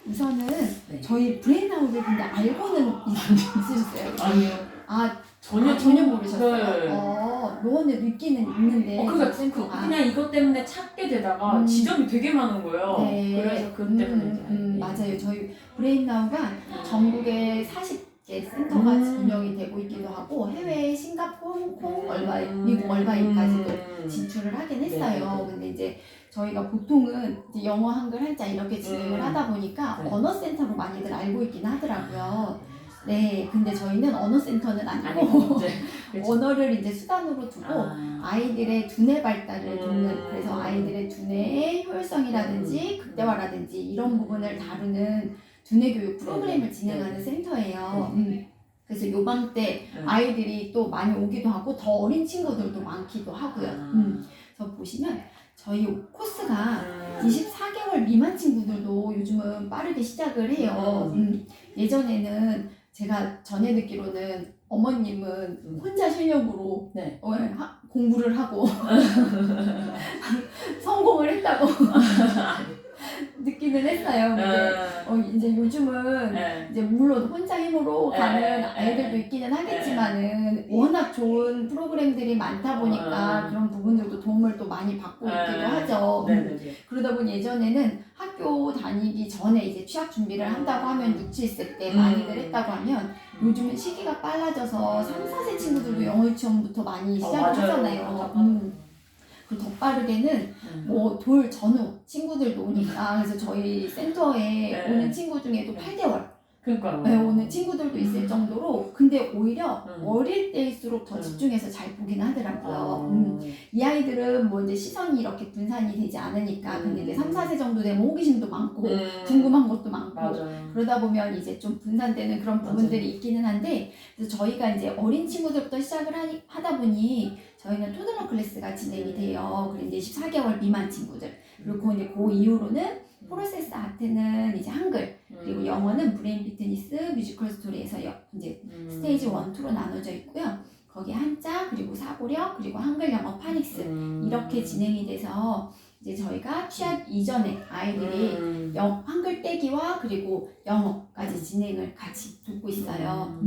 우선은 네. 저희 브레인아웃을 근데 알고는 있으셨어요? 아니요. 아, 전혀 모르셨어요? 네. 노원에 있기는 있는데. 그냥 이것 때문에 찾게 되다가 지점이 되게 많은 거예요. 네. 그래서 그 때문에 맞아요. 저희 브레인나우가 전국에 40개 센터가 운영이 되고 있기도 하고 해외 싱가포르, 홍콩, 미국 얼바인까지도 진출을 하긴 했어요. 네. 근데 이제 저희가 보통은 이제 영어, 한글, 한자 이렇게 진행을 하다 보니까 네. 언어센터로 많이들 알고 있긴 하더라고요. 네, 근데 저희는 언어센터는 아니고 언어를 이제 수단으로 두고 아이들의 두뇌 발달을 돕는, 그래서 아이들의 두뇌의 효율성이라든지 극대화라든지 이런 부분을 다루는 두뇌 교육 프로그램을 진행하는 센터예요. 그래서 요방 때 아이들이 또 많이 오기도 하고 더 어린 친구들도 많기도 하고요. 그래서 보시면 저희 코스가 24개월 미만 친구들도 요즘은 빠르게 시작을 해요. 예전에는 제가 전에 듣기로는 어머님은 혼자 실력으로 네. 공부를 하고 성공을 했다고 듣기는 했어요. 근데 이제 요즘은 이제 물론 혼자 힘으로 가는 아이들도 있기는 하겠지만은 워낙 좋은 프로그램들이 많다 보니까 그런 부분들도 도움을 또 많이 받고 있기도 하죠. 그러다 보니 예전에는 학교 다니기 전에 이제 취업 준비를 한다고 하면 6, 7세 때 많이들 했다고 하면 요즘은 시기가 빨라져서 3, 4세 친구들도 영어 유치원부터 많이 시작을 하잖아요. 그리고 더 빠르게는 뭐 돌 전후 친구들도 오니까 그래서 저희 센터에 오는 친구 중에도 8개월 오는 친구들도 있을 정도로, 근데 오히려 어릴 때일수록 더 집중해서 잘 보긴 하더라고요. 이 아이들은 뭐 이제 시선이 이렇게 분산이 되지 않으니까 근데 이제 3, 4세 정도 되면 호기심도 많고 궁금한 것도 많고 그러다 보면 이제 좀 분산되는 그런 부분들이 있기는 한데, 그래서 저희가 이제 어린 친구들부터 시작을 하다 보니 저희는 토들러 클래스가 진행이 돼요. 그리고 이제 14개월 미만 친구들, 그리고 이제 그 이후로는 프로세스 아트는 이제 한글, 그리고 영어는 브레인 피트니스, 뮤지컬 스토리에서 이제 스테이지 1, 2로 나눠져 있고요. 거기 한자, 그리고 사고력, 그리고 한글, 영어, 파닉스 이렇게 진행이 돼서 이제 저희가 취업 이전에 아이들이 한글 떼기와 그리고 영어까지 진행을 같이 돕고 있어요.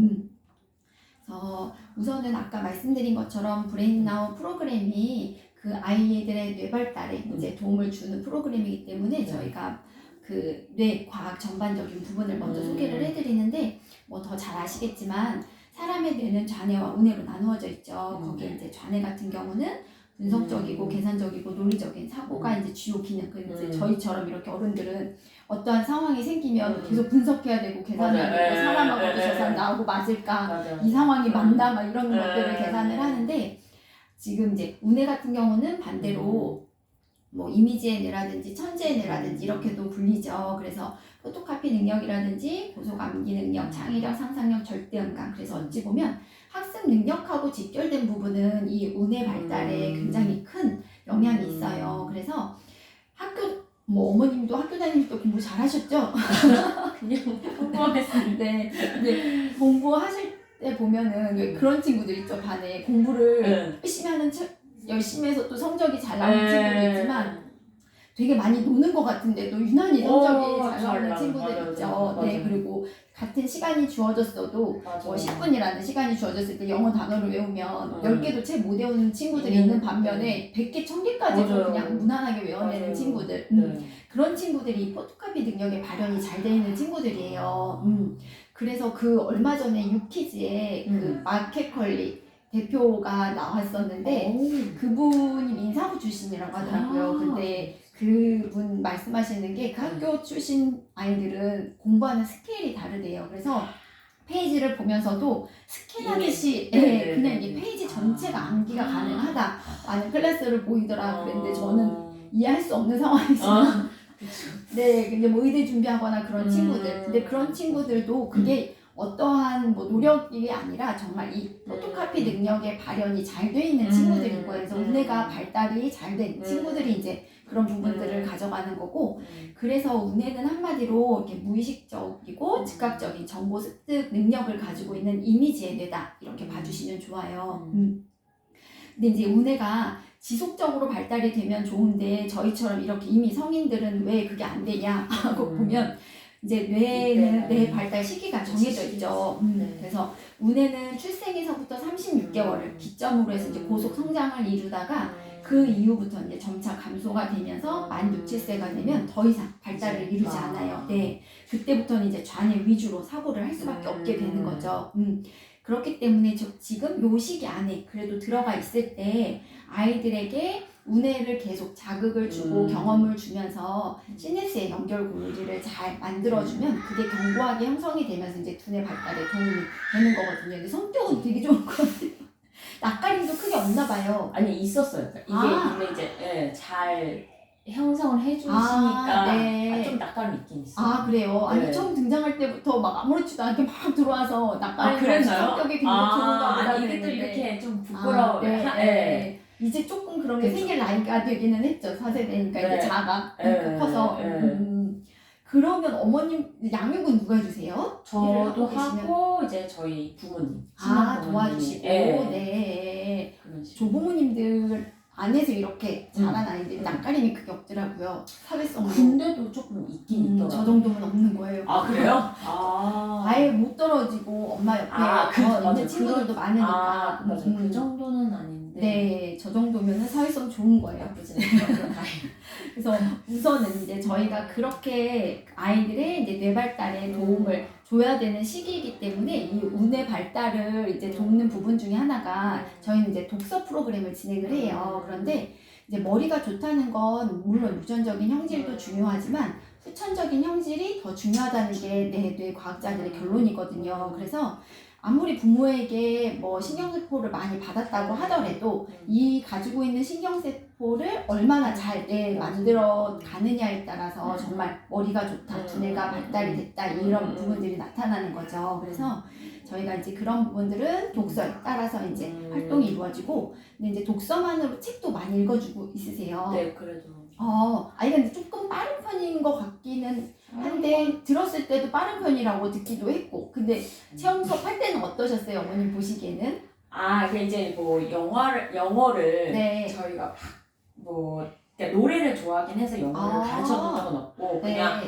그래서 우선은 아까 말씀드린 것처럼 브레인나우 프로그램이 그 아이들의 뇌 발달에 이제 도움을 주는 프로그램이기 때문에 저희가 그 뇌 과학 전반적인 부분을 먼저 소개를 해드리는데, 뭐 더 잘 아시겠지만 사람의 뇌는 좌뇌와 우뇌로 나누어져 있죠. 거기에 이제 좌뇌 같은 경우는 분석적이고 계산적이고 논리적인 사고가 이제 주요 기능. 그래서 저희처럼 이렇게 어른들은 어떠한 상황이 생기면 계속 분석해야 되고 계산해야 되고 사람하고도 저 사람 나오고 맞을까, 이 상황이 맞나 막 이런 것들을 계산을 하는데, 지금 이제 우뇌 같은 경우는 반대로 뭐 이미지의 뇌라든지 천재의 뇌라든지 이렇게도 불리죠. 그래서 포토카피 능력이라든지 고소감기 능력, 창의력, 상상력, 절대음감, 그래서 어찌 보면 학습 능력하고 직결된 부분은 이 우뇌 발달에 굉장히 큰 영향이 있어요. 그래서 뭐 어머님도 학교 다닐 때 공부 잘 하셨죠? 그냥 공부하겠습니다. 네. 근데 공부하실 때 보면은 왜 그런 친구들 있죠. 반에 공부를 열심히 해서 또 성적이 잘 나오는 친구도 있지만 되게 많이 노는 것 같은데도 유난히 성적이 잘 나오는 친구들 있죠. 네, 그리고 같은 시간이 주어졌어도 뭐 10분이라는 시간이 주어졌을 때 영어 단어를 외우면 10개도 채 못 외우는 친구들이 있는 반면에 100개, 1000개까지도 그냥 무난하게 외워내는 친구들. 그런 친구들이 포토카피 능력의 발현이 잘 돼 있는 친구들이에요. 그래서 그 얼마 전에 유키즈에 그 마케컬리 대표가 나왔었는데 그분이 민사고 출신이라고 하더라고요. 근데 그분 말씀하시는 게 그 학교 출신 아이들은 공부하는 스케일이 다르대요. 그래서 페이지를 보면서도 스캔하듯이 그냥 이게 페이지 전체가 암기가 가능하다라는 클래스를 보이더라 그랬는데 저는 이해할 수 없는 상황이지만 네, 근데 뭐 의대 준비하거나 그런 친구들, 근데 그런 친구들도 그게 어떠한 뭐 노력이 아니라 정말 이 포토카피 능력의 발현이 잘 돼 있는 친구들인 거예요. 그래서 우뇌가 발달이 잘 된 친구들이 이제 그런 부분들을 가져가는 거고, 그래서 우뇌는 한마디로 이렇게 무의식적이고 즉각적인 정보 습득 능력을 가지고 있는 이미지의 뇌다 이렇게 봐주시면 좋아요. 근데 이제 우뇌가 지속적으로 발달이 되면 좋은데 저희처럼 이렇게 이미 성인들은 왜 그게 안 되냐 하고 보면 이제 뇌에는 네. 뇌 발달 시기가 정해져 있죠. 네. 그래서 운해는 출생에서부터 36개월을 기점으로 해서 이제 고속 성장을 이루다가 그 이후부터 이제 점차 감소가 되면서 만 6, 7세가 되면 더 이상 발달을 이루지 않아요. 네. 그때부터는 이제 좌뇌 위주로 사고를 할 수밖에 없게 되는 거죠. 그렇기 때문에 지금 요 시기 안에 그래도 들어가 있을 때 아이들에게 운해를 계속 자극을 주고 경험을 주면서 시내스의 연결고리를 잘 만들어주면 그게 견고하게 형성이 되면서 이제 두뇌 발달에 도움이 되는 거거든요. 근데 성격은 되게 좋은 것 같아요. 낯가림도 크게 없나 봐요. 아니 있었어요. 이게 근데 이제 예, 잘 형성을 해주시니까 네. 좀 낯가림이 있긴 있어요. 아 그래요? 아니 네. 처음 등장할 때부터 막 아무렇지도 않게 막 들어와서 낯가림이 그랬나요? 성격이 굉장히 좋은가 보다 아니 이게 또 그랬는데. 이렇게 좀 부끄러워. 네. 이제 조금 그런 게 그쵸. 생길 나이가 되기는 했죠. 4세대니까 네. 이제 자가 네. 커서. 그러면 어머님 양육은 누가 해주세요? 저도 일을 하고 하고 이제 저희 부모님. 도와주시고. 네. 네. 그런 식으로. 조부모님들 안에서 이렇게 자란 아이들이 낯가림이 크게 없더라고요. 사회성도. 근데도 조금 있긴 있더라고요. 저 정도면 없는 거예요. 아 그래요? 아예 못 떨어지고 엄마 옆에 있는 친구들도 많으니까. 맞아. 그 정도는 아닌데. 네, 저 정도면은 사회성 좋은 거예요. 나쁘진 않아요. 그래서 우선은 이제 저희가 그렇게 아이들의 이제 뇌 발달에 도움을 줘야 되는 시기이기 때문에 이 운의 발달을 이제 돕는 부분 중에 하나가 저희는 이제 독서 프로그램을 진행을 해요. 그런데 이제 머리가 좋다는 건 물론 유전적인 형질도 중요하지만 후천적인 형질이 더 중요하다는 게 뇌 과학자들의 결론이거든요. 그래서 아무리 부모에게 뭐 신경세포를 많이 받았다고 하더라도 이 가지고 있는 신경세포를 얼마나 잘 만들어 가느냐에 따라서 정말 머리가 좋다, 두뇌가 발달이 됐다 이런 부분들이 나타나는 거죠. 그래서 저희가 이제 그런 부분들은 독서에 따라서 이제 활동이 이루어지고 근데 이제 독서만으로 책도 많이 읽어주고 있으세요. 네, 그래도. 아이가 근데 조금 빠른 편인 것 같기는 한데 들었을 때도 빠른 편이라고 듣기도 했고 근데 체험 수업 할 때는 어떠셨어요? 어머님 보시기에는? 이게 이제 뭐 영어를 네. 저희가 뭐 그러니까 노래를 좋아하긴 해서 영어를 가르쳐본 적은 없고 그냥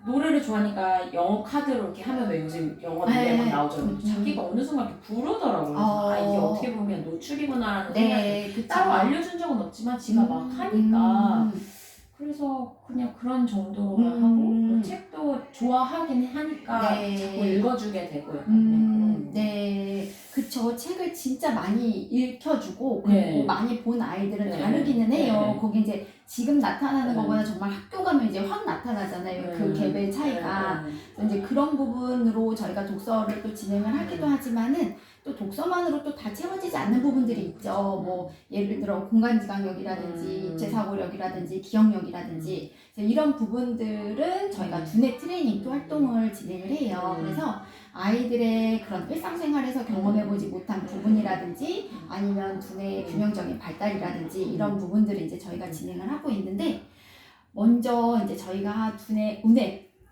노래를 좋아하니까 영어 카드로 이렇게 하면 왜 요즘 영어 노래 막 나오잖아요. 자기가 어느 순간 이렇게 부르더라고요. 이게 어떻게 보면 노출이구나라는 생각이 따로 알려준 적은 없지만 지가 막 하니까 그래서 그냥 그런 정도로만 하고 책도 좋아하긴 하니까 자꾸 읽어주게 되고 약간 네, 그쵸. 책을 진짜 많이 읽혀주고 그리고 많이 본 아이들은 다르기는 해요. 거기 이제 지금 나타나는 거보다 정말 학교 가면 이제 확 나타나잖아요. 그 갭의 차이가. 그래서 이제 그런 부분으로 저희가 독서를 또 진행을 하기도 하지만은 또 독서만으로 또 다 채워지지 않는 부분들이 있죠. 뭐 예를 들어 공간지각력이라든지 입체사고력이라든지 기억력이라든지 이런 부분들은 저희가 두뇌 트레이닝 또 활동을 진행을 해요. 그래서 아이들의 그런 일상생활에서 경험해보지 못한 부분이라든지 아니면 두뇌의 균형적인 발달이라든지 이런 부분들을 이제 저희가 진행을 하고 있는데 먼저 이제 저희가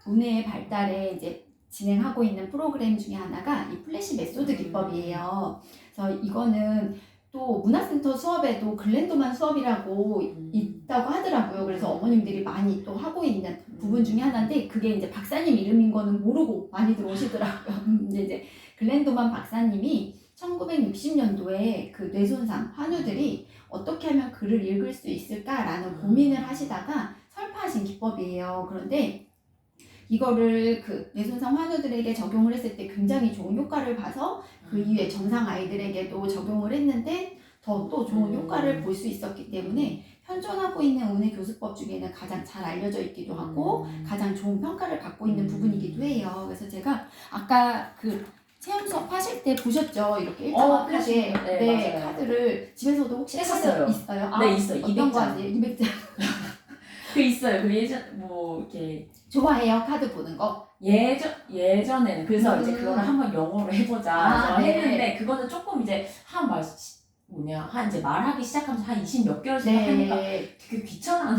운의 발달에 이제 진행하고 있는 프로그램 중에 하나가 이 플래시 메소드 기법이에요. 그래서 이거는 또 문화센터 수업에도 글렌도만 수업이라고 있다고 하더라고요. 그래서 어머님들이 많이 또 하고 있는 부분 중에 하나인데 그게 이제 박사님 이름인 거는 모르고 많이들 오시더라고요. 이제 글렌도만 박사님이 1960년도에 그 뇌손상 환우들이 어떻게 하면 글을 읽을 수 있을까라는 고민을 하시다가 설파하신 기법이에요. 그런데 이거를 그 뇌손상 환우들에게 적용을 했을 때 굉장히 좋은 효과를 봐서 그 이후에 정상 아이들에게도 적용을 했는데 더 또 좋은 효과를 볼 수 있었기 때문에 현존하고 있는 운해 교수법 중에는 가장 잘 알려져 있기도 하고 가장 좋은 평가를 받고 있는 부분이기도 해요. 그래서 제가 아까 그 체험 수업 하실 때 보셨죠? 이렇게 일정하게 네, 카드를 집에서도 혹시 했었어요. 카드 있어요? 네, 있어요. 어떤 거 200장. 하세요? 200장. 그 있어요. 그 예전 뭐 이렇게 좋아해요? 카드 보는 거? 예전에는 그래서 이제 그거를 한번 영어로 해보자 했는데 그거는 조금 이제 한 이제 말하기 시작하면서 한 20 몇 개월씩 하니까 되게 귀찮아.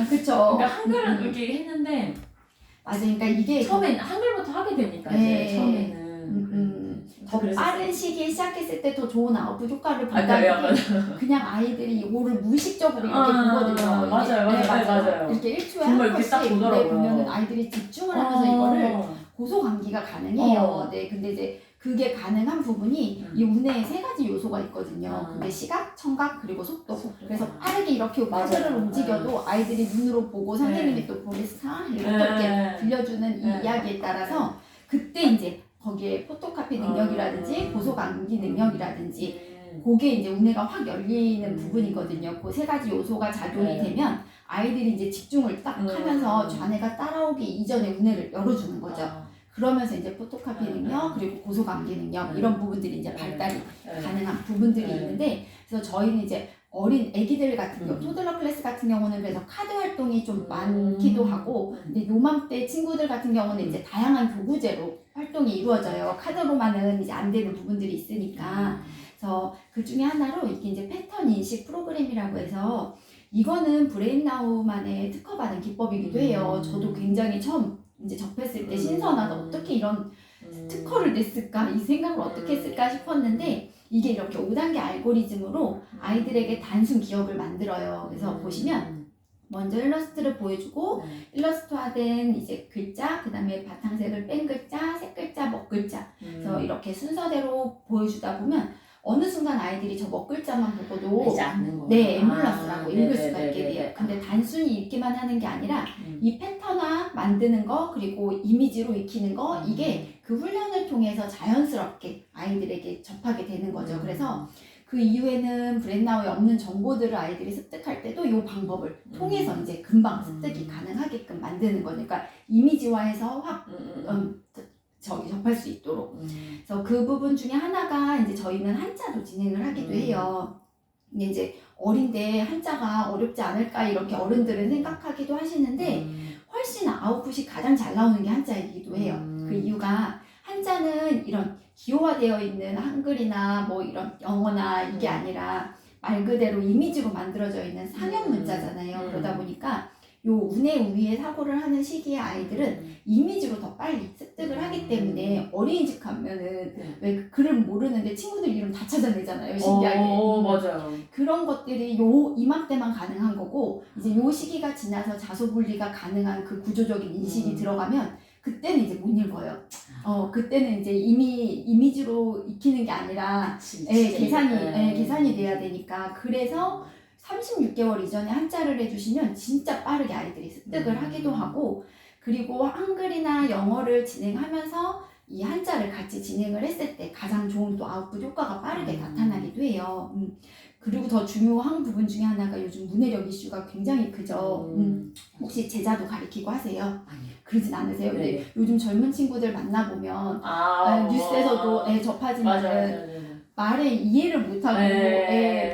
그쵸. 그러니까 한글은 이렇게 했는데 맞아, 그러니까 이게 처음엔 한글부터 하게 되니까 이제 처음에는 더 빠른 시기에 시작했을 때 더 좋은 아웃풋 효과를 본다는 맞아요. 게 그냥 아이들이 이거를 무의식적으로 이렇게 보거든요. 맞아요. 네, 맞아요. 이렇게 1초에 정말 한 이렇게 딱 번씩 보더라고요. 보면은 아이들이 집중을 하면서 이거를 고소 감기가 가능해요. 네, 근데 이제 그게 가능한 부분이 이 운에 3가지 요소가 있거든요. 근데 시각, 청각, 그리고 속도. 그래서 빠르게 이렇게 카드를 움직여도 아이들이 눈으로 보고 선생님이 또 보겠어? 이렇게 들려주는 이 이야기에 따라서 그때 이제 거기에 포토카피 능력이라든지 고소 감기 능력이라든지 그게 이제 운해가 확 열리는 부분이거든요. 그 3가지 요소가 작용이 되면 아이들이 이제 집중을 딱 하면서 좌뇌가 따라오기 이전에 운해를 열어주는 거죠. 그러면서 이제 포토카피 능력 그리고 고소 감기 능력 이런 부분들이 이제 발달이 가능한 부분들이 있는데 그래서 저희는 이제 어린 애기들 같은 경우 토들러 클래스 같은 경우는 그래서 카드 활동이 좀 많기도 하고 근데 요맘때 친구들 같은 경우는 이제 다양한 교구제로 활동이 이루어져요. 카드로만은 이제 안 되는 부분들이 있으니까 그래서 그 중에 하나로 이게 이제 패턴 인식 프로그램이라고 해서 이거는 브레인나우만의 특허받은 기법이기도 해요. 저도 굉장히 처음 이제 접했을 때 신선하다. 어떻게 이런 특허를 냈을까? 이 생각을 어떻게 했을까 싶었는데 이게 이렇게 5단계 알고리즘으로 아이들에게 단순 기억을 만들어요. 그래서 보시면 먼저 일러스트를 보여주고 일러스트화된 이제 글자, 그 다음에 바탕색을 뺀 글자, 색 글자, 먹 글자 그래서 이렇게 순서대로 보여주다 보면 어느 순간 아이들이 저 먹 글자만 보고도 네, 앰뷸런스라고 읽을 수가 있게 돼요. 근데 단순히 읽기만 하는 게 아니라 이 패턴화 만드는 거 그리고 이미지로 익히는 거 이게 그 훈련을 통해서 자연스럽게 아이들에게 접하게 되는 거죠. 그래서 그 이후에는 브레인나우에 없는 정보들을 아이들이 습득할 때도 이 방법을 통해서 이제 금방 습득이 가능하게끔 만드는 거니까 이미지화해서 확 접할 수 있도록. 그래서 그 부분 중에 하나가 이제 저희는 한자도 진행을 하기도 해요. 근데 이제 어린데 한자가 어렵지 않을까 이렇게 어른들은 생각하기도 하시는데 훨씬 아웃풋이 가장 잘 나오는 게 한자이기도 해요. 그 이유가 한자는 이런 기호화되어 있는 한글이나 뭐 이런 영어나 이게 아니라 말 그대로 이미지로 만들어져 있는 상형 문자잖아요. 그러다 보니까 요 운의 우위에 사고를 하는 시기의 아이들은 이미지로 더 빨리 습득을 하기 때문에 어린이집 가면은 왜 글을 모르는데 친구들 이름 다 찾아내잖아요. 신기하게. 맞아요. 그런 것들이 요 이맘때만 가능한 거고 이제 요 시기가 지나서 자소분리가 가능한 그 구조적인 인식이 들어가면 그때는 이제 못 읽어요. 그때는 이제 이미 이미지로 익히는 게 아니라 계산이 돼야 되니까 그래서 36개월 이전에 한자를 해주시면 진짜 빠르게 아이들이 습득을 하기도 하고 그리고 한글이나 영어를 진행하면서 이 한자를 같이 진행을 했을 때 가장 좋은 또 아웃풋 효과가 빠르게 나타나기도 해요. 그리고 더 중요한 부분 중에 하나가 요즘 문해력 이슈가 굉장히 크죠. 혹시 제자도 가르치고 하세요? 아니요. 그러진 않으세요? 근데 요즘 젊은 친구들 만나보면 뉴스에서도 접하지만은 말의 이해를 못하고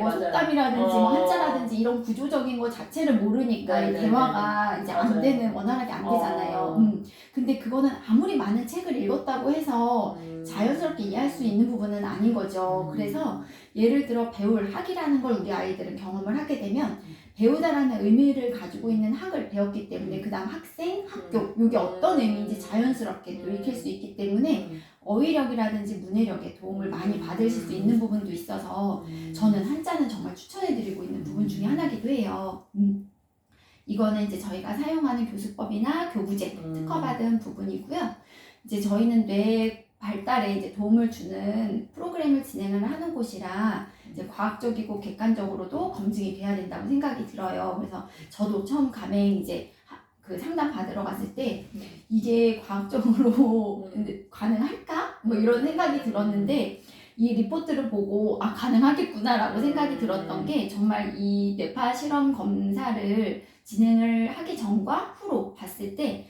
뭐 속담이라든지 뭐 한자라든지 이런 구조적인 거 자체를 모르니까 이 대화가 이제 안 되는 원활하게 안 되잖아요. 근데 그거는 아무리 많은 책을 읽었다고 해서 자연스럽게 이해할 수 있는 부분은 아닌 거죠. 그래서 예를 들어 배울 학이라는 걸 우리 아이들은 경험을 하게 되면 배우다라는 의미를 가지고 있는 학을 배웠기 때문에 그 다음 학생, 학교 이게 어떤 의미인지 자연스럽게 또 익힐 수 있기 때문에 어휘력이라든지 문해력에 도움을 많이 받으실 수 있는 부분도 있어서 저는 한자는 정말 추천해드리고 있는 부분 중에 하나기도 해요. 이거는 이제 저희가 사용하는 교수법이나 교구제 특허받은 부분이고요. 이제 저희는 뇌 발달에 이제 도움을 주는 프로그램을 진행을 하는 곳이라 이제 과학적이고 객관적으로도 검증이 돼야 된다고 생각이 들어요. 그래서 저도 처음 가맹 이제 그 상담 받으러 갔을 때 이게 과학적으로 가능할까? 뭐 이런 생각이 들었는데 이 리포트를 보고 가능하겠구나라고 생각이 들었던 게 정말 이 뇌파 실험 검사를 진행을 하기 전과 후로 봤을 때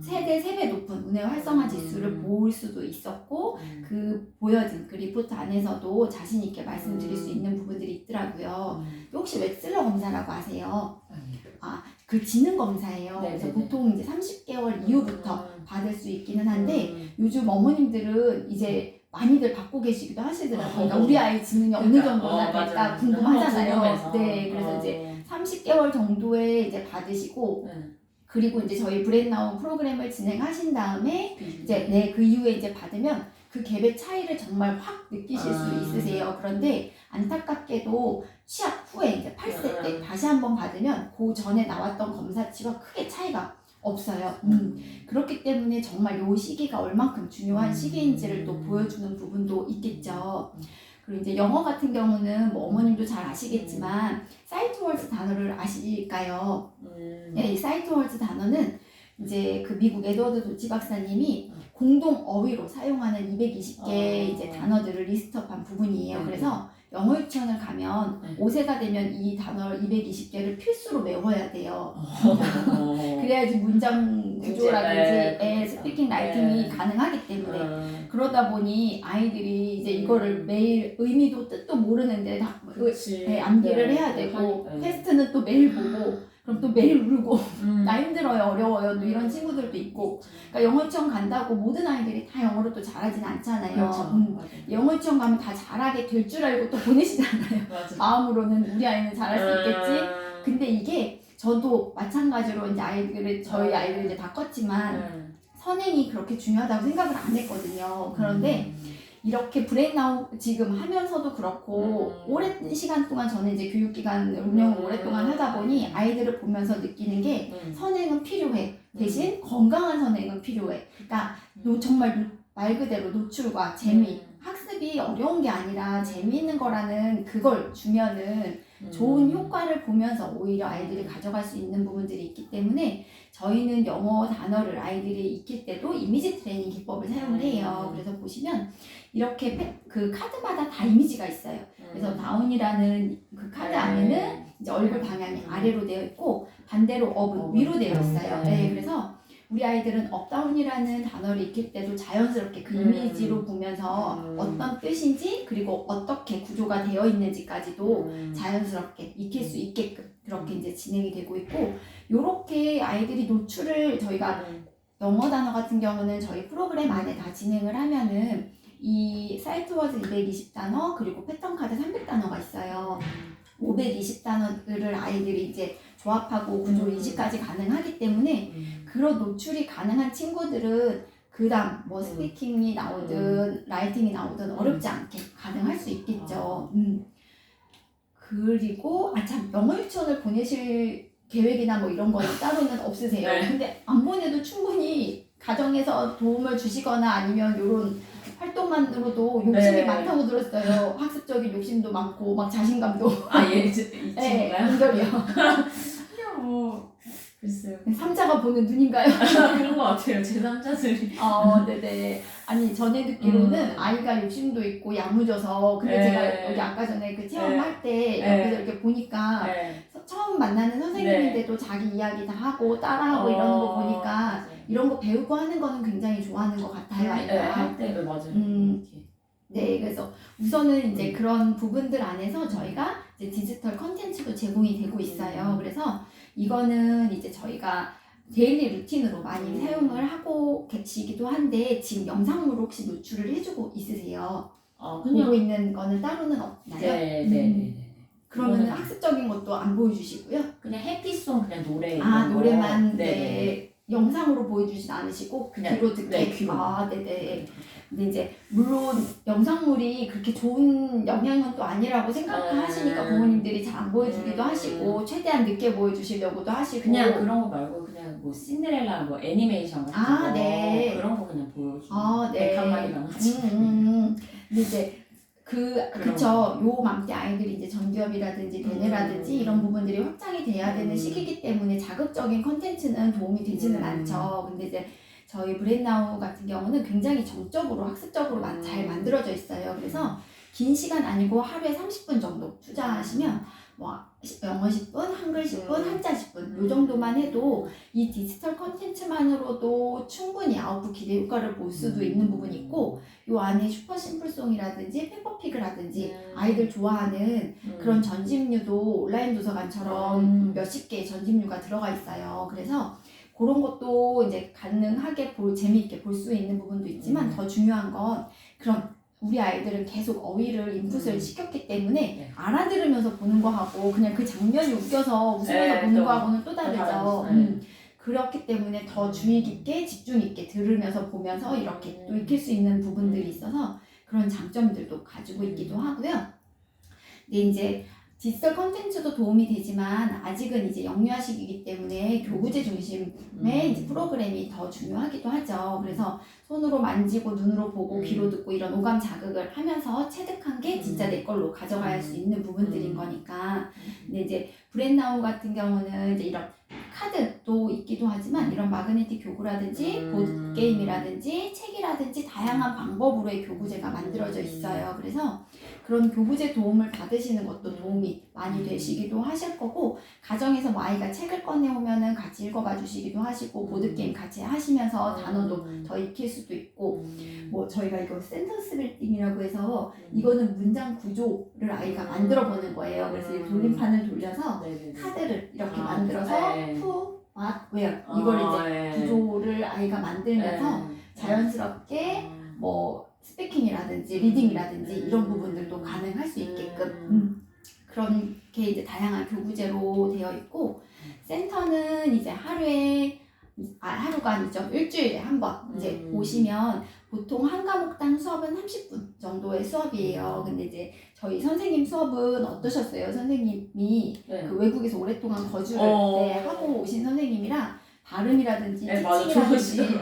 세대 3배 높은 운해 활성화 지수를 볼 수도 있었고 그 보여진 그 리포트 안에서도 자신 있게 말씀드릴 수 있는 부분들이 있더라고요. 혹시 웩슬러 검사라고 아세요? 그 지능 검사예요. 그래서 보통 이제 30개월 이후부터 받을 수 있기는 한데 요즘 어머님들은 이제 많이들 받고 계시기도 하시더라고요. 그러니까 우리 아이 지능이 어느 정도나 될까 궁금하잖아요. 네, 그래서 이제 30개월 정도에 이제 받으시고 그리고 이제 저희 브레인나우 프로그램을 진행하신 다음에 이제 그 이후에 이제 받으면 그 갭의 차이를 정말 확 느끼실 수 있으세요. 그런데 안타깝게도 취업 후에 이제 8세 때 다시 한번 받으면 그 전에 나왔던 검사치가 크게 차이가 없어요. 그렇기 때문에 정말 요 시기가 얼만큼 중요한 시기인지를 또 보여주는 부분도 있겠죠. 그리고 이제 영어 같은 경우는 뭐 어머님도 잘 아시겠지만 사이트 월드 단어를 아실까요? 네, 이 사이트 월드 단어는 이제 그 미국 에드워드 도치 박사님이 공동 어휘로 사용하는 220개 이제 단어들을 리스트업한 부분이에요. 그래서 영어 유치원을 가면 5세가 되면 이 단어 220개를 필수로 외워야 돼요. 그래야지 문장 구조라든지 스피킹 라이팅이 가능하기 때문에 그러다 보니 아이들이 이제 이거를 매일 의미도 뜻도 모르는데 다 암기를 해야 되고 테스트는 또 매일 보고 그럼 또 매일 울고 나 힘들어요 어려워요 또 이런 친구들도 있고 그러니까 영어 유치원 간다고 모든 아이들이 다 영어를 또 잘하진 않잖아요. 그렇죠. 영어 유치원 가면 다 잘하게 될 줄 알고 또 보내시잖아요. 마음으로는 우리 아이는 잘할 수 있겠지. 근데 이게 저도 마찬가지로 이제 아이들을 저희 아이들 이제 다 컸지만 선행이 그렇게 중요하다고 생각을 안 했거든요. 그런데 이렇게 브레인아웃 지금 하면서도 그렇고 오랜 시간 동안 저는 이제 교육기관 운영을 오랫동안 하다 보니 아이들을 보면서 느끼는 게 선행은 필요해. 대신 건강한 선행은 필요해. 그러니까 정말 말 그대로 노출과 재미, 학습이 어려운 게 아니라 재미있는 거라는 그걸 주면은 좋은 효과를 보면서 오히려 아이들이 가져갈 수 있는 부분들이 있기 때문에 저희는 영어 단어를 아이들이 익힐 때도 이미지 트레이닝 기법을 사용을 해요. 그래서 보시면 이렇게 그 카드마다 다 이미지가 있어요. 그래서 다운이라는 그 카드 안에는 이제 얼굴 방향이 아래로 되어 있고 반대로 업은 위로 되어 있어요. 네, 그래서 우리 아이들은 업다운이라는 단어를 익힐 때도 자연스럽게 그 이미지로 보면서 어떤 뜻인지 그리고 어떻게 구조가 되어 있는지까지도 자연스럽게 익힐 수 있게끔 그렇게 이제 진행이 되고 있고 요렇게 아이들이 노출을 저희가 영어 단어 같은 경우는 저희 프로그램 안에 다 진행을 하면은 이 사이트 워드 220단어 그리고 패턴 카드 300단어가 있어요. 520단어들을 아이들이 이제 조합하고 구조 인식까지 가능하기 때문에 그런 노출이 가능한 친구들은 그다음 뭐 스피킹이 나오든 라이팅이 나오든 어렵지 않게 가능할 수 있겠죠. 그리고 참 영어 유치원을 보내실 계획이나 뭐 이런 거는 따로는 없으세요. 네. 근데 안 보내도 충분히 가정에서 도움을 주시거나 아니면 요런 활동만으로도 욕심이 많다고 들었어요. 학습적인 욕심도 많고 막 자신감도 이 친구가요? 인별이요. 뭐 글쎄요. 삼자가 보는 눈인가요? 그런 것 같아요. 제 남자들이. 네네. 아니 전에 듣기로는 아이가 욕심도 있고 야무져서 근데 제가 여기 아까 전에 그 체험할 때 옆에서 이렇게 보니까 처음 만나는 선생님인데도 자기 이야기 다 하고 따라하고 이러는 거 보니까 이런 거 배우고 하는 거는 굉장히 좋아하는 것 같아요. 아이가. 할 때 맞아요. 네, 그래서 우선은 이제 그런 부분들 안에서 저희가 이제 디지털 컨텐츠도 제공이 되고 있어요. 그래서 이거는 이제 저희가 데일리 루틴으로 많이 사용을 하고 계시기도 한데 지금 영상으로 혹시 노출을 해주고 있으세요? 그냥 보고 있는 거는 따로는 없나요? 네. 그러면 학습적인 것도 안 보여주시고요? 그냥 해피송 그냥 노래. 노래만 영상으로 보여주진 않으시고 그냥 귀로 듣게. 귀로. 네네. 근데 이제 물론 영상물이 그렇게 좋은 영향은 또 아니라고 생각하시니까 부모님들이 잘 안 보여주기도 하시고 최대한 늦게 보여주시려고도 하시고 그냥 그런 거 말고 그냥 뭐 신데렐라 뭐 애니메이션 같은 거 네. 그런 거 그냥 보여주고 네. 백한마리 강아지. 근데 이제 그쵸. 요 맘때 아이들이 이제 전기업이라든지 대뇌라든지 이런 부분들이 확장이 돼야 되는 시기이기 때문에 자극적인 컨텐츠는 도움이 되지는 않죠. 근데 이제 저희 브레인나우 같은 경우는 굉장히 정적으로 학습적으로 잘 만들어져 있어요. 그래서 긴 시간 아니고 하루에 30분 정도 투자하시면 뭐 영어 10분, 한글 10분, 한자 10분 요 정도만 해도 이 디지털 컨텐츠만으로도 충분히 아웃풋 기대 효과를 볼 수도 있는 부분이 있고 요 안에 슈퍼 심플송이라든지 페퍼피그라든지 아이들 좋아하는 그런 전집류도 온라인 도서관처럼 몇십 개의 전집류가 들어가 있어요. 그래서 그런 것도 이제 가능하게 재미있게 볼 수 있는 부분도 있지만 더 중요한 건 그런 우리 아이들은 계속 어휘를 인풋을 시켰기 때문에 알아들으면서 보는 거하고 그냥 그 장면이 웃겨서 웃으면서 보는 거하고는 또 다르죠. 그렇기 때문에 더 주의 깊게 집중 있게 들으면서 보면서 이렇게 또 익힐 수 있는 부분들이 있어서 그런 장점들도 가지고 있기도 하고요. 근데 이제 디지털 컨텐츠도 도움이 되지만 아직은 이제 영유아 시기이기 때문에 교구제 중심의 이제 프로그램이 더 중요하기도 하죠. 그래서 손으로 만지고 눈으로 보고 귀로 듣고 이런 오감 자극을 하면서 체득한 게 진짜 내 걸로 가져갈 수 있는 부분들인 거니까. 근데 이제 브랜나우 같은 경우는 이제 이런 카드도 있기도 하지만 이런 마그네틱 교구라든지 보드게임이라든지 책이라든지 다양한 방법으로의 교구제가 만들어져 있어요. 그래서 그런 교구제 도움을 받으시는 것도 도움이 많이 되시기도 하실 거고, 가정에서 뭐 아이가 책을 꺼내오면은 같이 읽어봐 주시기도 하시고, 보드게임 같이 하시면서 단어도 더 익힐 수도 있고, 뭐 저희가 이거 센텐스 빌딩이라고 해서 이거는 문장 구조를 아이가 만들어 보는 거예요. 그래서 이 돌림판을 돌려서 카드를 이렇게 만들어서 who, what, where 이걸 이제 구조를 아이가 만들면서 자연스럽게 뭐 스피킹이라든지 리딩이라든지 이런 부분들도 가능할 수 있게끔 그런 게 이제 다양한 교구제로 되어 있고, 센터는 이제 하루가 아니죠. 일주일에 한 번 이제 오시면 보통 한 과목당 수업은 30분 정도의 수업이에요. 근데 이제 저희 선생님 수업은 어떠셨어요? 선생님이 그 외국에서 오랫동안 거주를 때 하고 오신 선생님이라 발음이라든지 티칭이라든지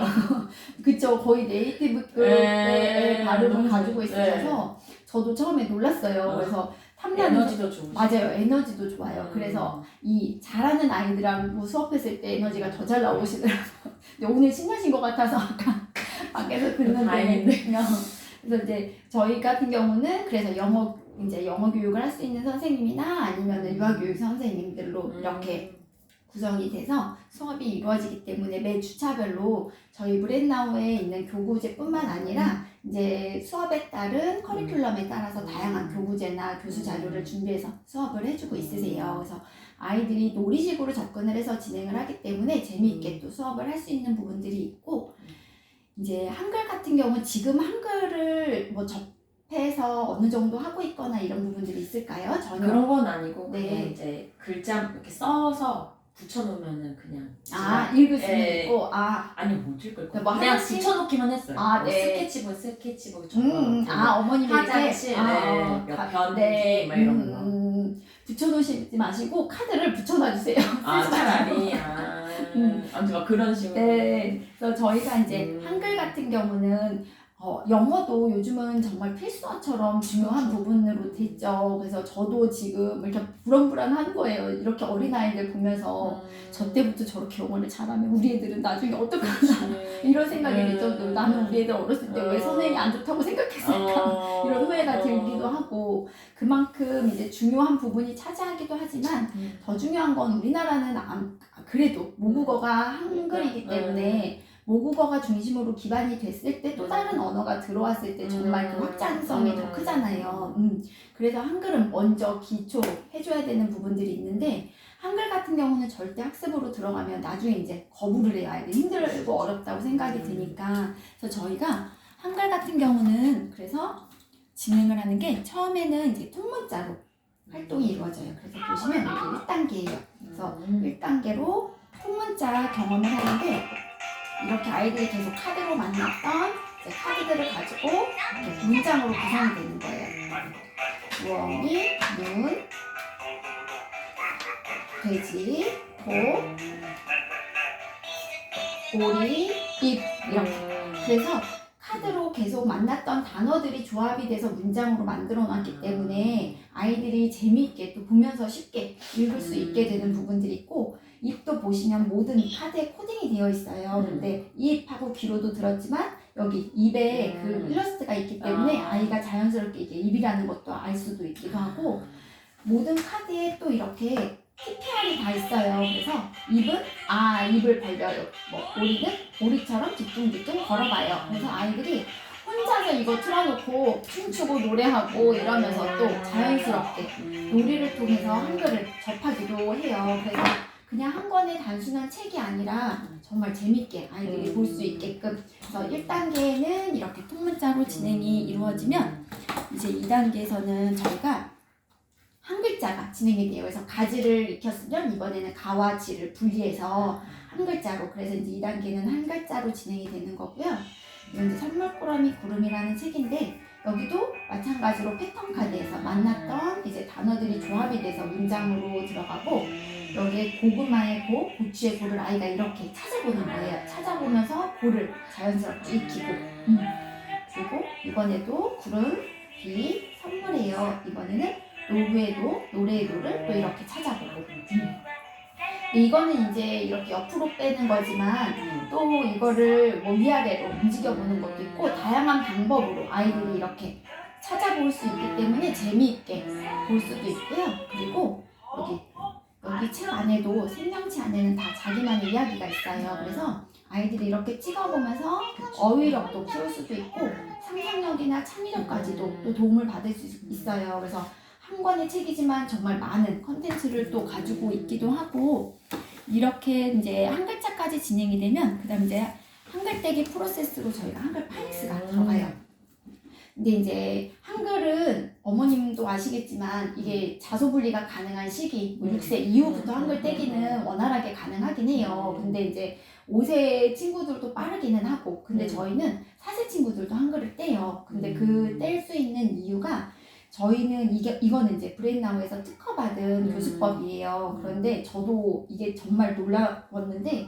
그쵸, 거의 네이티브급의 발음을 가지고 있으셔서 저도 처음에 놀랐어요. 그래서 에너지도 좋으시죠. 맞아요. 에너지도 좋아요. 그래서 이 잘하는 아이들하고 수업했을 때 에너지가 더 잘 나오시더라고요. 근데 오늘 신나신 것 같아서 아까 밖에서 듣는데 그래서 이제 저희 같은 경우는 그래서 영어 교육을 할 수 있는 선생님이나 아니면 유아교육 선생님들로 이렇게 구성이 돼서 수업이 이루어지기 때문에 매 주차별로 저희 브랜나우에 있는 교구제뿐만 아니라 이제 수업에 따른 커리큘럼에 따라서 다양한 교구제나 교수 자료를 준비해서 수업을 해주고 있으세요. 그래서 아이들이 놀이식으로 접근을 해서 진행을 하기 때문에 재미있게 또 수업을 할 수 있는 부분들이 있고, 이제 한글 같은 경우는 지금 한글을 뭐 접해서 어느 정도 하고 있거나 이런 부분들이 있을까요? 전혀 그런 건 아니고 그냥 이제 글자 이렇게 써서 붙여놓으면은 그냥 읽을 수 있고 아니 못 읽을 거야. 뭐 그냥 하나씩? 붙여놓기만 했어요. 스케치북 어머님이 화장실 변기 막 이런 거 붙여놓으시지 마시고 카드를 붙여놔주세요. 차라리 막 그런 식으로. 네, 그래서 저희가 이제 한글 같은 경우는 영어도 요즘은 정말 필수어처럼 중요한 부분으로 됐죠. 그래서 저도 지금 이렇게 불안불안한 거예요. 이렇게 어린아이들 보면서 저 때부터 저렇게 영어를 잘하면 우리 애들은 나중에 어떡하나 이런 생각이 들 정도로 나는 우리 애들 어렸을 때 왜 선행이 안 좋다고 생각했을까 이런 후회가 들기도 하고, 그만큼 이제 중요한 부분이 차지하기도 하지만 더 중요한 건 우리나라는 그래도 모국어가 한글이기 때문에 모국어가 중심으로 기반이 됐을 때 또 다른 언어가 들어왔을 때 정말 그 확장성이 더 크잖아요. 그래서 한글은 먼저 기초로 해줘야 되는 부분들이 있는데, 한글 같은 경우는 절대 학습으로 들어가면 나중에 이제 거부를 해야 돼. 힘들고 어렵다고 생각이 드니까. 그래서 저희가 한글 같은 경우는 그래서 진행을 하는 게 처음에는 이제 통문자로 활동이 이루어져요. 그래서 보시면 여기 1단계예요. 그래서 1단계로 통문자 경험을 하는데, 이렇게 아이들이 계속 카드로 만났던 이제 카드들을 가지고 이렇게 문장으로 구성이 되는 거예요. 주어미, 눈, 돼지, 고, 오리, 입 이렇게. 그래서 카드로 계속 만났던 단어들이 조합이 돼서 문장으로 만들어 놨기 때문에 아이들이 재미있게 또 보면서 쉽게 읽을 수 있게 되는 부분들이 있고, 입도 보시면 모든 카드에 코딩이 되어 있어요. 근데 입하고 귀로도 들었지만 여기 입에 그 일러스트가 있기 때문에 아이가 자연스럽게 이게 입이라는 것도 알 수도 있기도 하고, 모든 카드에 또 이렇게 TPR이 다 있어요. 그래서 입은 입을 벌려요. 뭐 오리는 오리처럼 뒤뚱뒤뚱 걸어봐요. 그래서 아이들이 혼자서 이거 틀어놓고 춤추고 노래하고 이러면서 또 자연스럽게 놀이를 통해서 한글을 접하기도 해요. 그래서 그냥 한 권의 단순한 책이 아니라 정말 재밌게 아이들이 볼 수 있게끔. 그래서 1단계는 이렇게 통문자로 진행이 이루어지면 이제 2단계에서는 저희가 한글 글자가 진행이 돼요. 그래서 가지를 익혔으면 이번에는 가와 지를 분리해서 한 글자로, 그래서 이제 2단계는 한 글자로 진행이 되는 거고요. 이건 이제 선물꾸러미 구름이라는 책인데 여기도 마찬가지로 패턴 카드에서 만났던 이제 단어들이 조합이 돼서 문장으로 들어가고, 여기에 고구마의 고, 고추의 고를 아이가 이렇게 찾아보는 거예요. 찾아보면서 고를 자연스럽게 익히고. 그리고 이번에도 구름, 비, 선물이에요. 이번에는 노후의 노, 노래의 노를 또 이렇게 찾아보고. 이거는 이제 이렇게 옆으로 빼는 거지만 또 이거를 뭐 위아래로 움직여보는 것도 있고 다양한 방법으로 아이들이 이렇게 찾아볼 수 있기 때문에 재미있게 볼 수도 있고요. 그리고 여기 책 안에도 생명체 안에는 다 자기만의 이야기가 있어요. 그래서 아이들이 이렇게 찍어보면서 어휘력도 키울 수도 있고 상상력이나 창의력까지도 또 도움을 받을 수 있어요. 그래서 한 권의 책이지만 정말 많은 컨텐츠를 또 가지고 있기도 하고, 이렇게 이제 한 글자까지 진행이 되면 그 다음 이제 한글 떼기 프로세스로 저희가 한글 파닉스가 들어가요. 근데 이제 한글은 어머님도 아시겠지만 이게 자소분리가 가능한 시기, 6세 이후부터 한글 떼기는 원활하게 가능하긴 해요. 근데 이제 5세 친구들도 빠르기는 하고, 근데 저희는 4세 친구들도 한글을 떼요. 근데 그 뗄 수 있는 이유가 저희는 이거는 이제 브레인나우에서 특허받은 교수법이에요. 그런데 저도 이게 정말 놀라웠는데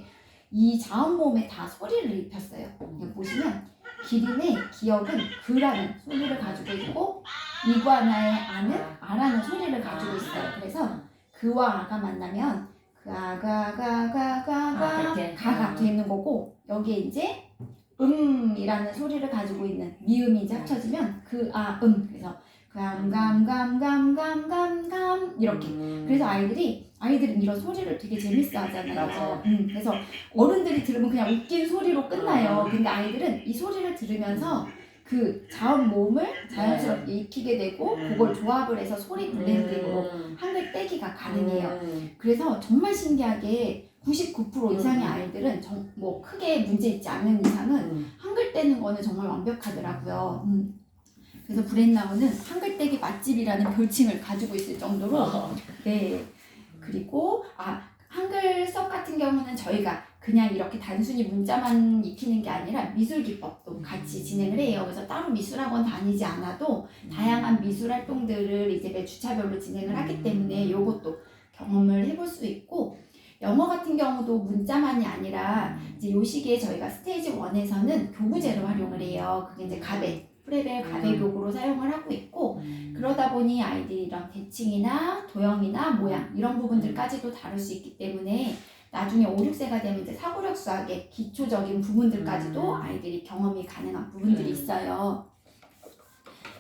이 자음모음에 다 소리를 입혔어요. 보시면 기린의 기억은 그라는 소리를 가지고 있고 이구아나의 아는 아라는 소리를 가지고 있어요. 그래서 그와 아가 만나면 가가 되는 거고, 여기에 이제 이라는 소리를 가지고 있는 미음이 이제 합쳐지면 그래서 감 이렇게. 그래서 아이들은 이런 소리를 되게 재밌어 하잖아요. 그래서 어른들이 들으면 그냥 웃긴 소리로 끝나요. 근데 아이들은 이 소리를 들으면서 그 자음 모음을 자연스럽게 익히게 되고 그걸 조합을 해서 소리 블렌딩으로 한글 떼기가 가능해요. 그래서 정말 신기하게 99% 이상의 아이들은 뭐 크게 문제 있지 않는 이상은 한글 떼는 거는 정말 완벽하더라고요. 그래서 브레인나우는 한글 떼기 맛집이라는 별칭을 가지고 있을 정도로. 네. 그리고 한글 수업 같은 경우는 저희가 그냥 이렇게 단순히 문자만 익히는 게 아니라 미술 기법도 같이 진행을 해요. 그래서 따로 미술학원 다니지 않아도 다양한 미술 활동들을 이제 매 주차별로 진행을 하기 때문에 이것도 경험을 해볼 수 있고, 영어 같은 경우도 문자만이 아니라 이제 요 시기에 저희가 스테이지 1에서는 교구제를 활용을 해요. 그게 이제 프레벨 가베 교구로 사용을 하고 있고, 그러다 보니 아이들이 이런 대칭이나 도형이나 모양 이런 부분들까지도 다룰 수 있기 때문에 나중에 5, 6세가 되면 이제 사고력 수학의 기초적인 부분들까지도 아이들이 경험이 가능한 부분들이 있어요.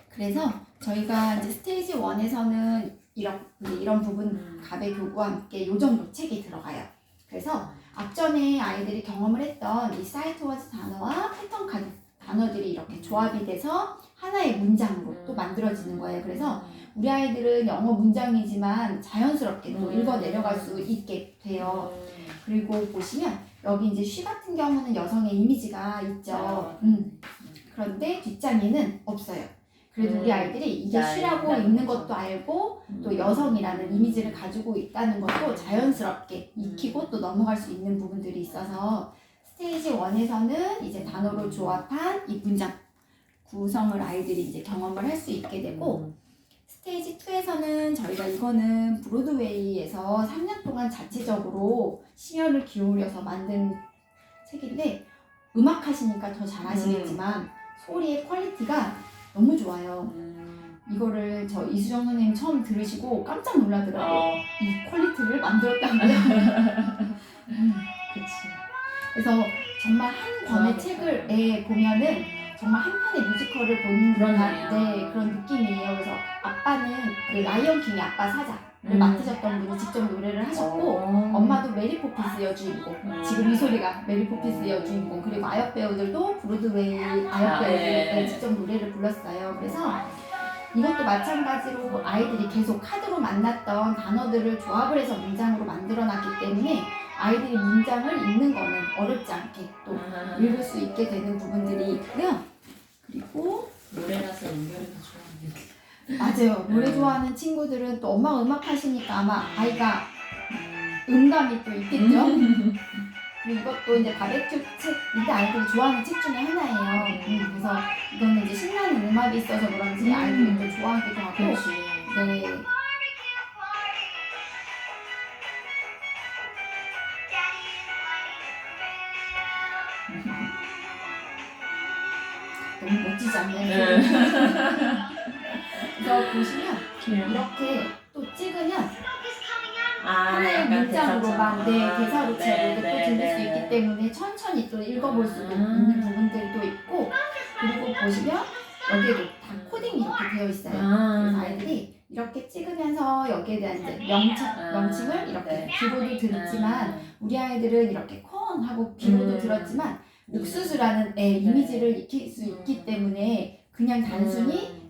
그래서 저희가 이제 스테이지 1에서는 이런 부분 가베 교구와 함께 요 정도 책이 들어가요. 그래서 앞전에 아이들이 경험을 했던 이 사이트워즈 단어와 패턴 카드 단어들이 이렇게 조합이 돼서 하나의 문장으로 또 만들어지는 거예요. 그래서 우리 아이들은 영어 문장이지만 자연스럽게 또 읽어 내려갈 수 있게 돼요. 그리고 보시면 여기 이제 쉬 같은 경우는 여성의 이미지가 있죠. 그런데 뒷장에는 없어요. 그래도 우리 아이들이 이게 쉬라고 읽는 것도 알고 또 여성이라는 이미지를 가지고 있다는 것도 자연스럽게 익히고 또 넘어갈 수 있는 부분들이 있어서 스테이지 1에서는 이제 단어로 조합한 이 문장 구성을 아이들이 이제 경험을 할 수 있게 되고, 스테이지 2에서는 저희가 이거는 브로드웨이에서 3년 동안 자체적으로 심혈을 기울여서 만든 책인데, 음악 하시니까 더 잘 아시겠지만 소리의 퀄리티가 너무 좋아요. 이거를 저 이수정 선생님 처음 들으시고 깜짝 놀라더라고요. 이 퀄리티를 만들었다고요. 그치. 그래서 정말 한 권의 책을 보면은 정말 한 편의 뮤지컬을 보는 그런 느낌이에요. 그래서 아빠는 그 라이언 킹의 아빠 사자를 맡으셨던 분이 직접 노래를 하셨고, 엄마도 메리 포피스 여주인공, 지금 이 소리가 메리 포피스 여주인공, 그리고 아역 배우들도 브로드웨이 아역 배우들 직접 노래를 불렀어요. 그래서 이것도 마찬가지로 아이들이 계속 카드로 만났던 단어들을 조합을 해서 문장으로 만들어놨기 때문에 아이들이 문장을 읽는 거는 어렵지 않게 또 읽을 수 있게 되는 부분들이 있고요. 그리고 노래라서 연결이 더 좋아하는. 맞아요. 노래 좋아하는 친구들은 또 엄마가 음악 하시니까 아마 아이가 음감이 또 있겠죠. 그리고 이것도 이제 바베큐 책, 이때 아이들이 좋아하는 책 중에 하나예요. 그래서 이거는 이제 신나는 음악이 있어서 그런지 아이들이 또 좋아하기도 하고. 그렇지. 네. 너무 멋지지 않나요? 그래서 보시면 이렇게 또 찍으면 하나의 문장으로만 대사로 제목을 또 들릴 수 있기 때문에 천천히 또 읽어볼 수도 있는 부분들도 있고, 그리고 보시면 여기에도 다 코딩이 이렇게 되어 있어요. 그래서 아이들이 이렇게 찍으면서 여기에 대한 이제 명칭을 이렇게 비로도 들었지만, 우리 아이들은 이렇게 콘 하고 비로도 들었지만 옥수수라는 이미지를 익힐 수 있기 때문에 그냥 단순히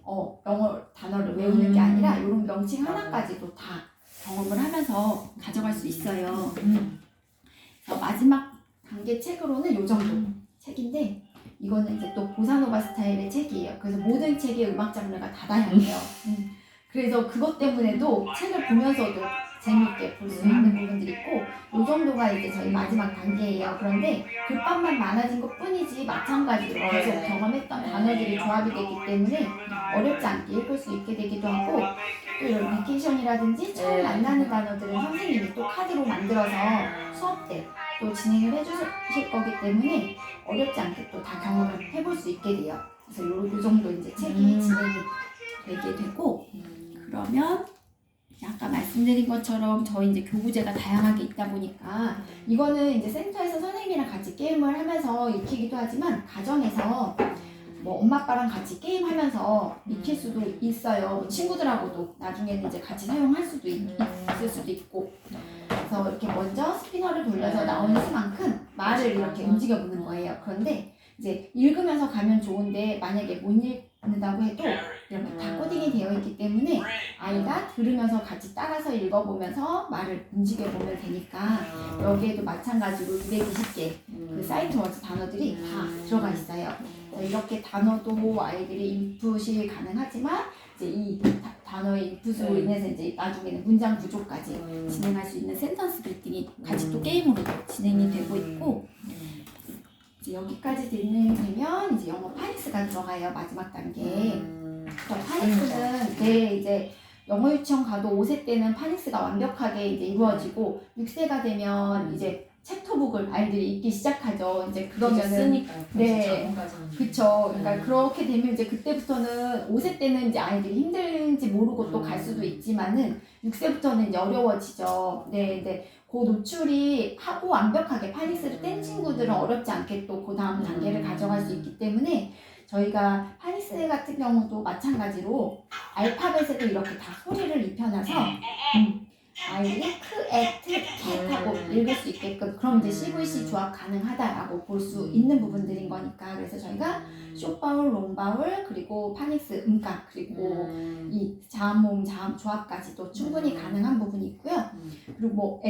영어 단어를 외우는 게 아니라 이런 명칭 하나까지도 다 경험을 하면서 가져갈 수 있어요. 그래서 마지막 단계 책으로는 이 정도 책인데, 이거는 이제 또 보사노바 스타일의 책이에요. 그래서 모든 책의 음악 장르가 다 다양해요. 그래서 그것 때문에도 책을 보면서도 재미있게 볼 수 있는 부분들이 있고, 이 정도가 이제 저희 마지막 단계예요. 그런데 글밥만 많아진 것 뿐이지 마찬가지로 계속 경험했던 단어들이 조합이 되기 때문에 어렵지 않게 읽을 수 있게 되기도 하고, 또 이런 리케이션이라든지 처음 만나는 단어들은 선생님이 또 카드로 만들어서 수업 때 또 진행을 해주실 거기 때문에 어렵지 않게 또 다 경험을 해볼 수 있게 돼요. 그래서 요 정도 이제 책이 진행이 되게 되고, 그러면 아까 말씀드린 것처럼 저희 이제 교구제가 다양하게 있다 보니까 이거는 이제 센터에서 선생님이랑 같이 게임을 하면서 익히기도 하지만, 가정에서 뭐 엄마 아빠랑 같이 게임하면서 익힐 수도 있어요. 뭐 친구들하고도 나중에는 이제 같이 사용할 수도 있을 수도 있고. 그래서 이렇게 먼저 스피너를 돌려서 나오는 수만큼 말을 이렇게 움직여 보는 거예요. 그런데 이제 읽으면서 가면 좋은데, 만약에 못 읽는다고 해도 이렇게 다 코딩이 되어 있기 때문에 아이가 들으면서 같이 따라서 읽어보면서 말을 움직여 보면 되니까, 여기에도 마찬가지로 220개 그 사이트 워드 단어들이 다 들어가 있어요. 이렇게 단어도 아이들이 인풋이 가능하지만, 이제 이 단어의 인풋으로 인해서 이제 나중에는 문장 구조까지 진행할 수 있는 센턴스 빌딩이 같이 또 게임으로 진행이 되고 있고, 이제 여기까지 되면 이제 영어 파닉스가 들어가요. 마지막 단계. 파닉스는 이제 영어 유치원 가도 5세 때는 파닉스가 완벽하게 이제 이루어지고, 6세가 되면 이제 챕터북을 아이들이 읽기 시작하죠. 이제 그러면은 쓰니까. 네, 그쵸. 그러니까 그렇게 되면 이제 그때부터는 5세 때는 이제 아이들이 힘든지 모르고 또 갈 수도 있지만은 6세부터는 이제 어려워지죠. 네, 근데 그 노출이 하고 완벽하게 파닉스를 뗀 친구들은 어렵지 않게 또 그 다음 단계를 가져갈 수 있기 때문에, 저희가 파닉스 같은 경우도 마찬가지로 알파벳에도 이렇게 다 소리를 입혀놔서 아이들이 크, 에트, 캣하고 읽을 수 있게끔, 그럼 이제 CVC 조합 가능하다라고 볼 수 있는 부분들인 거니까. 그래서 저희가 숏바울, 롱바울, 그리고 파닉스 음각, 그리고 이 자음, 자음 조합까지도 충분히 가능한 부분이 있고요. 그리고 뭐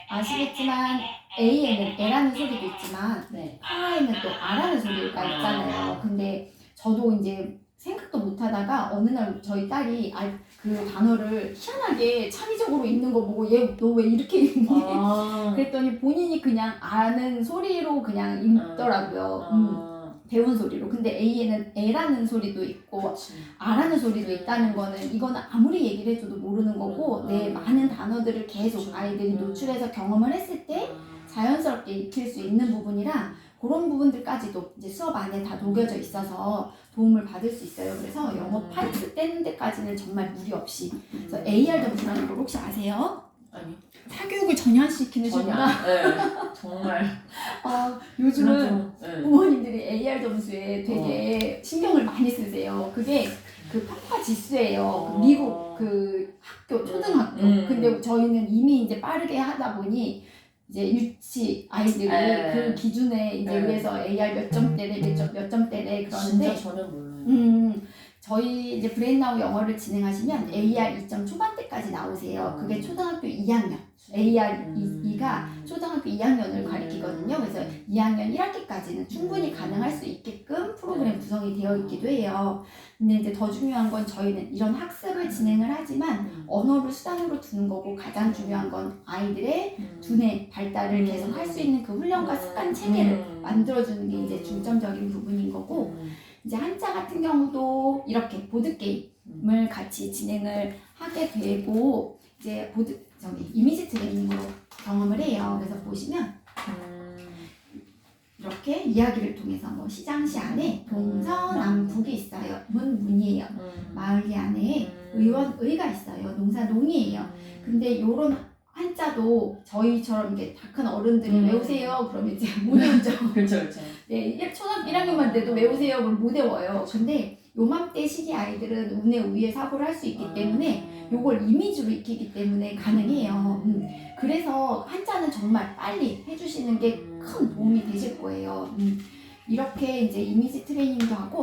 아시겠지만 A에는 A라는 소리도 있지만 파에는 또 R라는 소리가 있잖아요. 근데 저도 이제 생각도 못 하다가 어느 날 저희 딸이 그 단어를 희한하게 창의적으로 읽는 거 보고, 얘 너 왜 이렇게 읽니? 그랬더니 본인이 그냥 아는 소리로 그냥 읽더라고요. 배운 소리로. 근데 A에는 A라는 소리도 있고 R라는 소리도 있다는 거는, 이거는 아무리 얘기를 해줘도 모르는 거고, 많은 단어들을 계속 아이들이 노출해서 경험을 했을 때 자연스럽게 익힐 수 있는 부분이라, 그런 부분들까지도 이제 수업 안에 다 녹여져 있어서 도움을 받을 수 있어요. 그래서 영어 파닉스 떼는 데까지는 정말 무리 없이. 그래서 AR 점수라는 걸 혹시 아세요? 아니요. 사교육을 전환시키는 전혀. 네, 정말. 요즘은 부모님들이 AR 점수에 되게 신경을 많이 쓰세요. 그게 그 평가 지수예요. 그 미국 그 학교, 초등학교. 근데 저희는 이미 이제 빠르게 하다 보니 이제 유치 아이들이 그 기준에 이제 의해서 AR 몇 점대래 몇 점대래 그러는데, 진짜 전혀 몰라요. 저희 이제 브레인나우 영어를 진행하시면 AR 2점 초반대까지 나오세요. 그게 초등학교 2학년. ARE가 초등학교 2학년을 가리키거든요. 그래서 2학년 1학기까지는 충분히 가능할 수 있게끔 프로그램 구성이 되어 있기도 해요. 근데 이제 더 중요한 건 저희는 이런 학습을 진행을 하지만 언어를 수단으로 두는 거고 가장 중요한 건 아이들의 두뇌 발달을 계속 할 수 있는 그 훈련과 습관 체계를 만들어주는 게 이제 중점적인 부분인 거고 이제 한자 같은 경우도 이렇게 보드게임을 같이 진행을 하게 되고 이제 이미지 트레이닝으로 경험을 해요. 그래서 보시면 이렇게 이야기를 통해서 뭐 시장시 안에 동서남북이 있어요. 문이에요. 마을리 안에 의가 있어요. 농사 농이에요. 근데 요런 한자도 저희처럼 이게 다 큰 어른들이 외우세요. 그러면 이제 못 외우죠. 그렇죠. 네, 초등학교 1학년만 돼도 외우세요. 그럼 못 외워요. 근데 요맘때 시기 아이들은 운에 우위에 사고를 할 수 있기 때문에 요걸 이미지로 익히기 때문에 가능해요. 그래서 한자는 정말 빨리 해주시는 게 큰 도움이 되실 거예요. 이렇게 이제 이미지 트레이닝도 하고